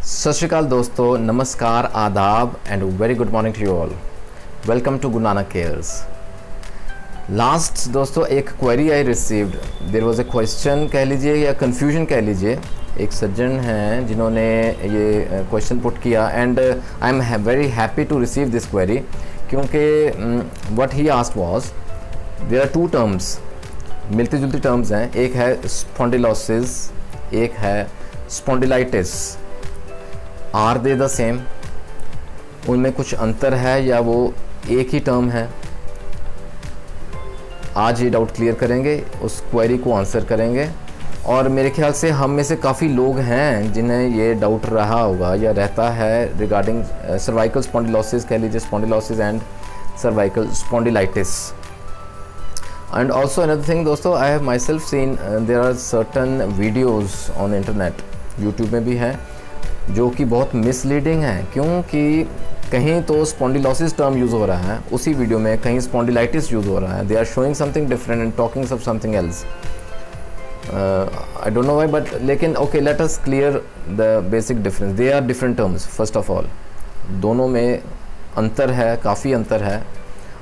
सत श्री अकाल दोस्तों, नमस्कार, आदाब and very good morning to you all. Welcome to Guru Nanak Cares. Last दोस्तों एक query I received, there was a question कह लीजिए या कन्फ्यूजन कह लीजिए। एक सज्जन हैं जिन्होंने ये क्वेश्चन पुट किया and I am very happy to receive this query, क्योंकि what he asked was there are two terms, मिलती जुलती टर्म्स हैं। एक है स्पॉन्डिलोसिस, एक है spondylitis. Are they the same? उनमें कुछ अंतर है या वो एक ही टर्म है? आज ये डाउट क्लियर करेंगे, उस क्वेरी को आंसर करेंगे। और मेरे ख्याल से हम में से काफ़ी लोग हैं जिन्हें ये डाउट रहा होगा या रहता है रिगार्डिंग सर्वाइकल स्पॉन्डिलोसिस, कह लीजिए spondylosis and cervical spondylitis. And also another thing दोस्तों, I have myself seen there are certain videos on internet, YouTube में भी है, जो कि बहुत मिसलीडिंग है, क्योंकि कहीं तो स्पॉन्डिलोसिस टर्म यूज़ हो रहा है उसी वीडियो में, कहीं स्पॉन्डिलाइटिस यूज़ हो रहा है। They are showing something different and talking of something else. I don't know why, but लेकिन okay, let us clear the basic difference. They are different terms first of all, दोनों में अंतर है, काफ़ी अंतर है।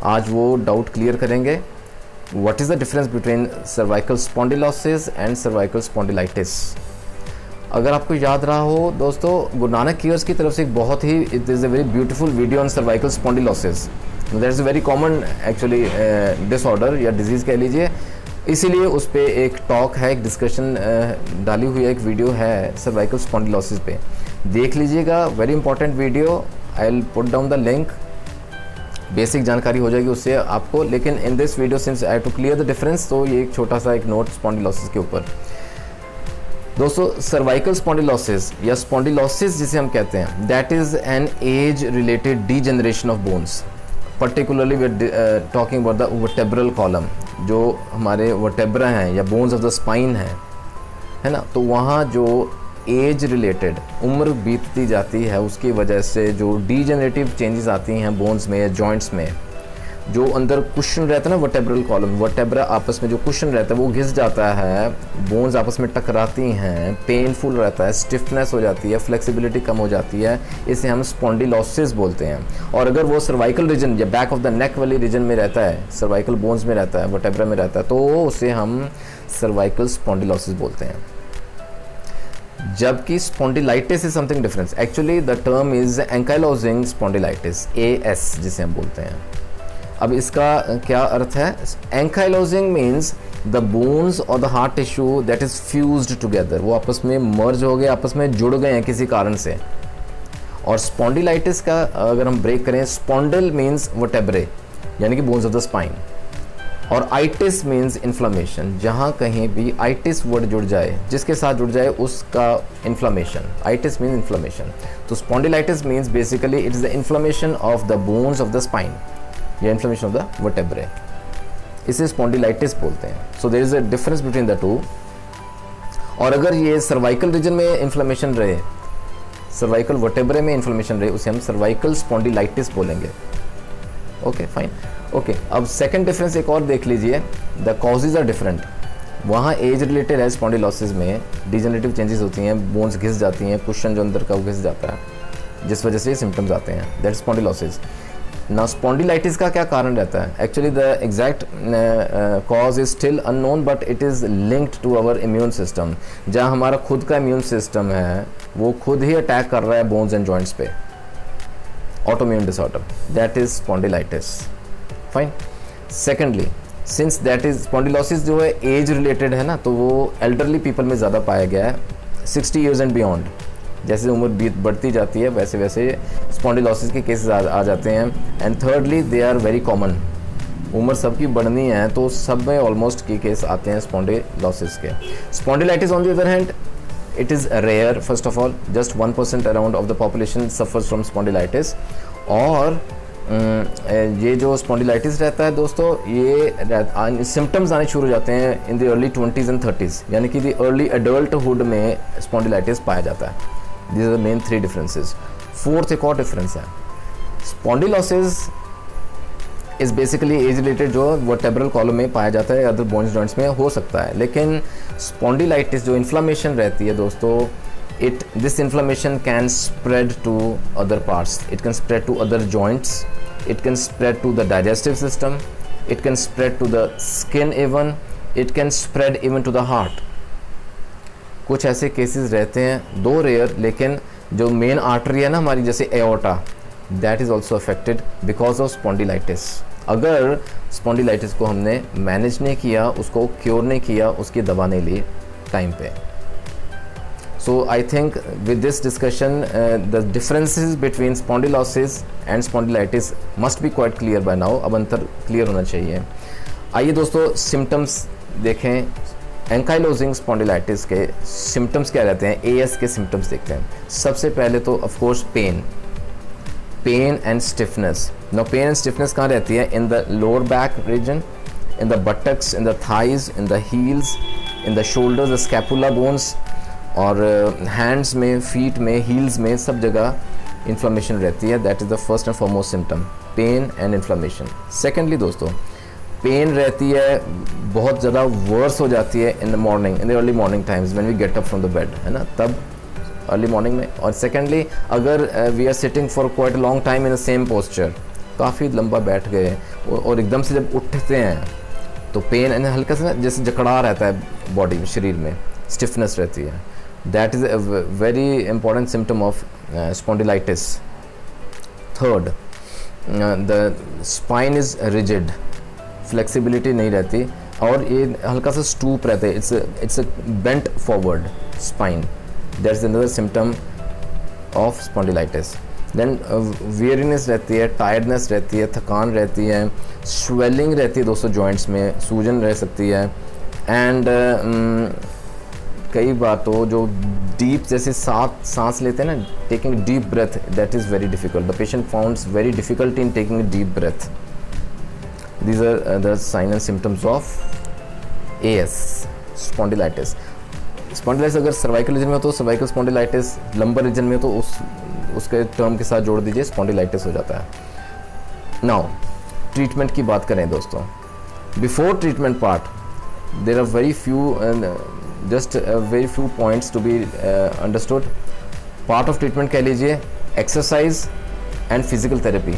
आज वो डाउट क्लियर करेंगे। What is the difference between cervical spondylosis and cervical spondylitis. अगर आपको याद रहा हो दोस्तों, गुरु नानक केयर्स की तरफ से एक बहुत ही, it is a very beautiful video on cervical spondylosis. That is a very common actually disorder या डिजीज़ कह लीजिए, इसीलिए उस पर एक टॉक है, एक डिस्कशन डाली हुई है, एक वीडियो है सर्वाइकल स्पॉन्डिलोसिस पे, देख लीजिएगा। Very important video, I will put down the link. Basic जानकारी हो जाएगी उससे आपको, लेकिन in this video since I have to clear the difference, तो ये एक छोटा सा एक नोट स्पॉन्डिलोसिस के ऊपर। दोस्तों, सर्वाइकल स्पॉन्डिलोसिस या स्पॉन्डिलोसिस जिसे हम कहते हैं, that is an age related degeneration of bones. Particularly we are talking about the vertebral column, जो हमारे वर्टेब्रा हैं या बोन्स ऑफ द स्पाइन है ना। तो वहाँ जो एज रिलेटेड उम्र बीतती जाती है, उसकी वजह से जो डीजेनरेटिव चेंजेस आती हैं बोन्स में या जॉइंट्स में, जो अंदर कुशन रहता है ना वर्टेब्रल कॉलम, वर्टेब्रा आपस में जो कुशन रहता है वो घिस जाता है, बोन्स आपस में टकराती हैं, पेनफुल रहता है, स्टिफनेस हो जाती है, फ्लेक्सिबिलिटी कम हो जाती है, इसे हम स्पॉन्डिलोसिस बोलते हैं। और अगर वो सर्वाइकल रीजन या बैक ऑफ द नेक वाली रीजन में रहता है, सर्वाइकल बोन्स में रहता है, वर्टेब्रा में रहता है, तो उसे हम सर्वाइकल स्पॉन्डिलोसिस बोलते हैं। जबकि spondylitis is something different. Actually the term is ankylosing spondylitis, AS जिसे हम बोलते हैं। अब इसका क्या अर्थ है? एंकाइलोजिंग मीन्स द बोन्स और the heart tissue that is fused together, वो आपस में मर्ज हो गए, आपस में जुड़ गए हैं किसी कारण से। और स्पॉन्डिलाइटिस का अगर हम ब्रेक करें, स्पॉन्डिल मीन्स वर्टेब्रे यानी कि बोन्स ऑफ द स्पाइन, और आइटिस मीन्स इन्फ्लामेशन। जहाँ कहीं भी आइटिस वर्ड जुड़ जाए, जिसके साथ जुड़ जाए उसका इन्फ्लामेशन, आइटिस मीन्स इन्फ्लामेशन। तो spondylitis means basically it is the inflammation of the bones of the spine या इन्फ्लेमेशन ऑफ द वर्टेब्रे, इसे स्पॉन्डिलाइटिस बोलते हैं। So there is a difference between the two. और अगर ये सर्वाइकल रीजन में inflammation रहे, सर्वाइकल वर्टेब्रे में इन्फ्लेमेशन रहे, उसे हम सर्वाइकल स्पॉन्डिलाइटिस बोलेंगे। Okay fine. ओके, अब सेकंड डिफरेंस एक और देख लीजिए, द कॉजेज आर डिफरेंट। वहाँ एज रिलेटेड है स्पॉन्डिलोसिस में, डिजेनरेटिव चेंजेस होती हैं, बोन्स घिस जाती हैं, कुशन जो अंदर का वो घिस जाता है, जिस वजह से ये सिम्टम्स आते हैं, दैट स्पॉन्डिलोसिस। ना स्पॉन्डिलाइटिस का क्या कारण रहता है? Actually the exact cause is still unknown, but it is linked to our immune system. जहाँ हमारा खुद का इम्यून सिस्टम है वो खुद ही अटैक कर रहा है बोन्स एंड जॉइंट्स पे, autoimmune disorder, that is spondylitis. Fine. Secondly, since that is spondylosis जो है एज रिलेटेड है ना, तो वो एल्डरली पीपल में ज़्यादा पाया गया है, 60 ईयर्स एंड बियॉन्ड। जैसे उम्र बढ़ती जाती है वैसे वैसे स्पॉन्डिलोसिस के केसेस आ जाते हैं। And thirdly, they are very common. उम्र सबकी बढ़नी है तो सब में ऑलमोस्ट के केस आते हैं स्पॉन्डिलोसिस के। Spondylitis on the other hand, it is rare. First of all, just 1% around of the population suffers from spondylitis. और ये जो स्पॉन्डिलाइटिस रहता है दोस्तों, ये सिम्टम्स आने शुरू हो जाते हैं इन the early 20s and 30s, यानी कि द अर्ली एडल्टहुड में स्पॉन्डिलाइटिस पाया जाता है। These are the main three differences. Fourth एक और डिफरेंस है, spondylosis is basically age related, जो वर्टेब्रल कॉलम में पाया जाता है, अदर बोन्स जॉइंट्स में हो सकता है। लेकिन स्पॉन्डिलाइटिस जो इन्फ्लामेशन रहती है दोस्तों, This inflammation can spread to other parts. It can spread to other joints. It can spread to the digestive system. It can spread to the skin even. It can spread even to the heart. कुछ ऐसे cases रहते हैं, दो rare, लेकिन जो main artery है ना हमारी, जैसे aorta, that is also affected because of spondylitis. अगर स्पॉन्डिलाइटिस को हमने मैनेज नहीं किया, उसको क्योर नहीं किया, उसकी दवा नहीं ली टाइम पे. So I think with this discussion the differences between spondylosis and spondylitis must be quite clear by now. अब अंतर क्लियर होना चाहिए. आइए दोस्तों सिम्टम्स देखें. एंकाइलोजिंग स्पॉन्डिलाइटिस के सिम्टम्स क्या रहते हैं, एएस के सिम्टम्स देखते हैं. सबसे पहले तो of course pain and stiffness. No pain and stiffness कहाँ रहती है? In the lower back region, in the buttocks, in the thighs, in the heels, in the shoulders, the scapula bones, और हैंड्स में, फीट में, heels में, सब जगह inflammation रहती है. That is the first and foremost symptom, pain and inflammation. Secondly दोस्तों, पेन रहती है, बहुत ज़्यादा वर्स हो जाती है in the morning, in the early morning times when we get up from the bed, है ना, तब अर्ली मॉर्निंग में. और सेकेंडली अगर we are sitting for quite a long time in the same posture, काफ़ी लंबा बैठ गए और एकदम से जब उठते हैं तो पेन हल्का सा जैसे जकड़ा रहता है बॉडी में, शरीर में स्टिफनेस रहती है. That is a very important symptom of spondylitis. Third, the spine is rigid, flexibility नहीं रहती और ये हल्का सा stoop रहता है. It's a bent forward spine. That's another symptom of spondylitis. Then weariness रहती है, tiredness रहती है, थकान रहती है, swelling रहती है दोस्तों joints में, सूजन रह सकती है. And कई बार तो जो डीप जैसे सांस लेते हैं ना, taking deep breath, that is very difficult. The patient founds very difficult in taking deep breath. These are the sign and symptoms of AS spondylitis. Spondylitis अगर सर्वाइकल रीजन में हो तो सर्वाइकल स्पॉन्डिलाइटिस, लंबर रीजन में तो उसके term के साथ जोड़ दीजिए, स्पॉन्डिलाइटिस हो जाता है. नाउ ट्रीटमेंट की बात करें दोस्तों, before treatment part there are very few just very few points to be understood. Part of treatment कह लीजिए exercise and physical therapy.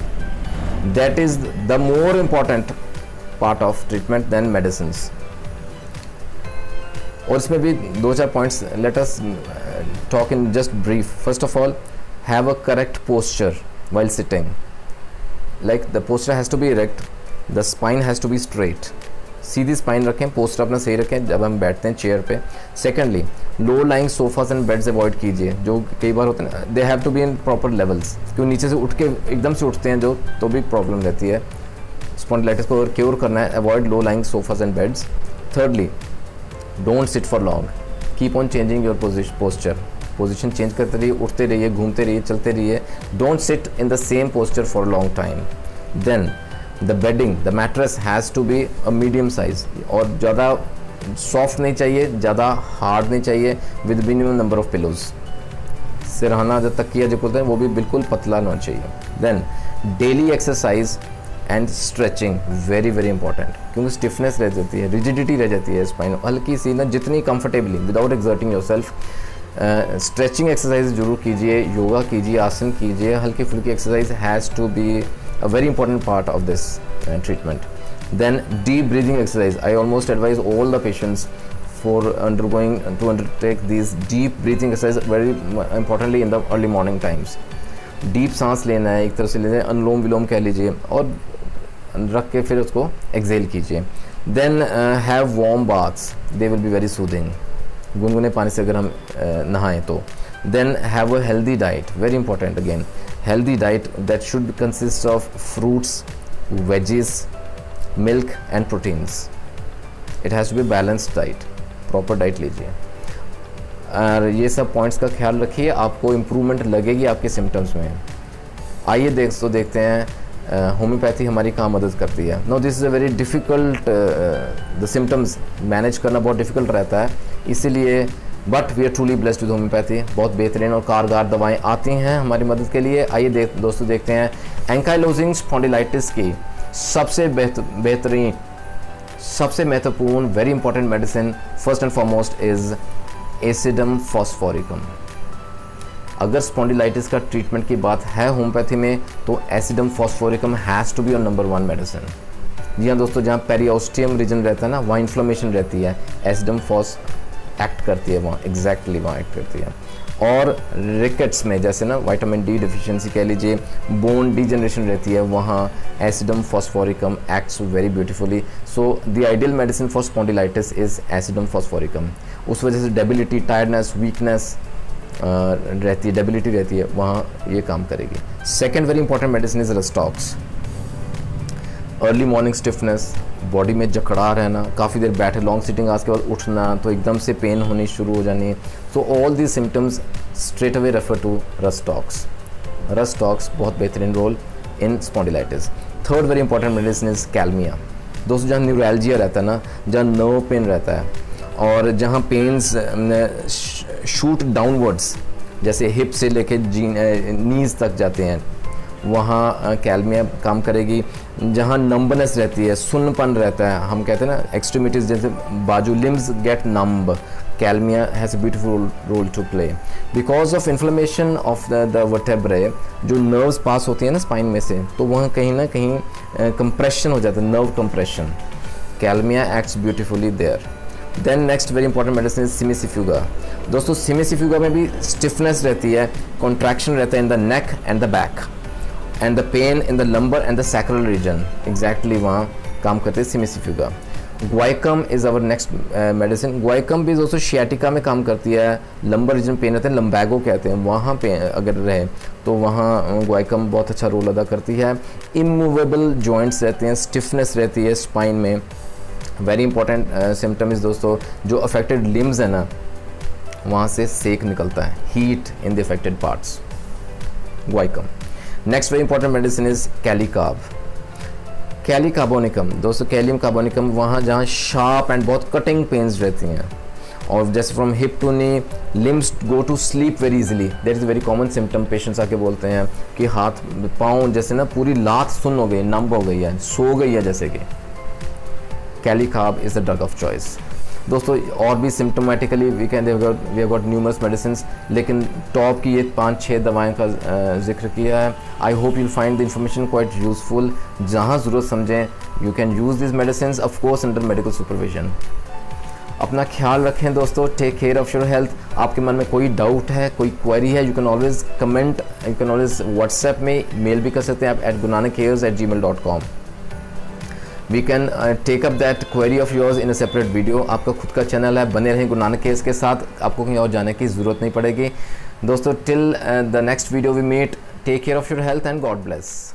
That is the more important part of treatment than medicines. और इसमें भी दो चार points let us talk in just brief. First of all, have a correct posture while sitting. Like the posture has to be erect, the spine has to be straight. सीधी spine रखें, posture अपना सही रखें जब हम बैठते हैं chair पे. Secondly, low lying sofas and beds avoid कीजिए, जो कई बार होते हैं, they have to be in proper levels, क्योंकि नीचे से उठ के एकदम से उठते हैं जो, तो भी प्रॉब्लम रहती है. स्पॉन्डिलाइटिस को अगर क्योर करना है, avoid low lying sofas and beds. Thirdly, don't sit for long, keep on changing your posture. Position change करते रहिए, उठते रहिए, घूमते रहिए, चलते रहिए. Don't sit in the same posture for long time. Then the bedding, the mattress has to be a medium size, और ज़्यादा सॉफ्ट नहीं चाहिए, ज़्यादा हार्ड नहीं चाहिए, with minimum number of pillows. सिरहाना जो तकिया जो बोलते हैं वो भी बिल्कुल पतला होना चाहिए. Then daily exercise and stretching, very very important, क्योंकि स्टिफनेस रह जाती है, रिजिडिटी रह जाती है स्पाइन. हल्की सी ना, जितनी comfortably without exerting yourself, stretching exercise जरूर कीजिए, योगा कीजिए, आसन कीजिए. हल्की फुल्की exercise has to be a very important part of this treatment. Then deep breathing exercise, I almost advise all the patients for to undertake these deep breathing exercise, very importantly in the early morning times. Deep सांस लेना है, एक तरह से लेना है, अनुलोम विलोम कह लीजिए, और रख के फिर उसको exhale कीजिए. Then have warm baths, they will be very soothing. गुनगुने पानी से अगर हम नहाएं तो. Then have a healthy diet, very important again. Healthy diet that should consist of fruits, veggies, milk and proteins. It has to be balanced diet, proper diet लीजिए. और ये सब पॉइंट्स का ख्याल रखिए, आपको इम्प्रूवमेंट लगेगी आपके सिम्टम्स में. आइए देखते हैं होम्योपैथी हमारी कहाँ मदद करती है. No, this is a very difficult, the symptoms manage करना बहुत डिफ़िकल्ट रहता है, इसीलिए but we are truly blessed with homeopathy. बहुत बेहतरीन और कारगर दवाएं आती हैं हमारी मदद के लिए. आइए दोस्तों देखते हैं एंकाइलोजिंग स्पॉन्डिलाइटिस की सबसे बेहतरीन, सबसे महत्वपूर्ण, very important medicine. First and foremost is acidum phosphoricum. अगर स्पॉन्डिलाइटिस का ट्रीटमेंट की बात है होम्योपैथी में तो acidum phosphoricum has to be on number 1 medicine. जी हाँ दोस्तों, जहाँ पेरियोस्टियम रीजन रहता है ना, वहाँ इन्फ्लेमेशन रहती है, एसिडम फॉस एक्ट करती है, वहाँ एग्जैक्टली वहाँ एक्ट करती है। और रिकेट्स में जैसे ना विटामिन डी डिफिशिएंसी कह लीजिए, बोन डीजनरेशन रहती है, वहाँ एसिडम phosphoricum acts very beautifully. So the ideal medicine for spondylitis is एसिडम phosphoricum. उस वजह से डेबिलिटी, टायर्डनेस, वीकनेस रहती है, डेबिलिटी रहती है, वहाँ ये काम करेगी। Second very important medicine is rhus tox. Early morning stiffness, body में जकड़ा रहना, काफ़ी देर बैठे, लॉन्ग सिटिंग आवर्स के बाद उठना तो एकदम से पेन होनी शुरू हो जानी। So all these symptoms straight away refer to rhus tox. Rhus tox बहुत बेहतरीन role in spondylitis. Third very important medicine is kalmia. दोस्तों, जहाँ न्यूरैल्जिया रहता है ना, जहाँ नर्व पेन रहता है और जहाँ पेन्स शूट डाउनवर्ड्स, जैसे हिप से लेके नीज तक जाते हैं, वहाँ कैल्मिया काम करेगी। जहाँ नंबनेस रहती है, सुन्नपन रहता है, हम कहते हैं ना एक्सट्रीमिटीज़ जैसे बाजू, limbs get numb, kalmia has a beautiful role to play. Because of inflammation of the vertebrae, जो नर्व्स पास होती हैं ना स्पाइन में से, तो वहाँ कहीं ना कहीं कंप्रेशन हो जाता है, nerve compression. Kalmia acts beautifully there. Then next very important medicine is cimicifuga. दोस्तों, सिमिसिफ्यूगा में भी स्टिफनेस रहती है, कॉन्ट्रैक्शन रहता है in the neck and the back, and the pain in the lumbar and the sacral region, exactly वहाँ काम करते हैं cimicifuga. Guaiacum is our next medicine. Guaiacum भी दोस्तों शियाटिका में काम करती है, लंबर रीजन पेन रहते हैं, लंबैगो कहते हैं, वहाँ पे अगर रहे तो वहाँ ग्वाइकम बहुत अच्छा रोल अदा करती है। इमूवेबल जॉइंट्स रहते हैं, स्टिफनेस रहती है स्पाइन में। वेरी इंपॉर्टेंट सिम्टम इज़ दोस्तों, जो अफेक्टेड लिम्स है ना, वहाँ से सेक निकलता है, heat in the affected parts, guaiacum. Next very important medicine is kali carb. Kali carbonicum, दोस्तों कैलियम कार्बोनिकम, वहाँ जहाँ शार्प एंड बहुत कटिंग पेन्स रहती हैं, और जैसे from hip to knee, limbs go to sleep very easily, that is very common symptom. Patients आके बोलते हैं कि हाथ पाँव जैसे ना पूरी लात सुन्न हो गई, नंब हो गई है, सो गई है जैसे कि। Kali carb is the drug of choice. दोस्तों, और भी symptomatically we have got numerous medicines, लेकिन टॉप की ये 5-6 दवाएं का जिक्र किया है। I hope you'll find the information quite useful. जहाँ ज़रूरत समझें, you can use this medicines, of course under medical supervision. अपना ख्याल रखें दोस्तों, take care of your health. आपके मन में कोई डाउट है, कोई क्वेरी है, you can always comment, you can always WhatsApp में मेल भी कर सकते हैं आप @gunanakcares@gmail.com। We can take up that query of yours in a separate video. आपका खुद का चैनल है, बने रहें गुरु नानक केयर्स के साथ, आपको कहीं और जाने की ज़रूरत नहीं पड़ेगी। दोस्तों, till the next video we meet, take care of your health and God bless.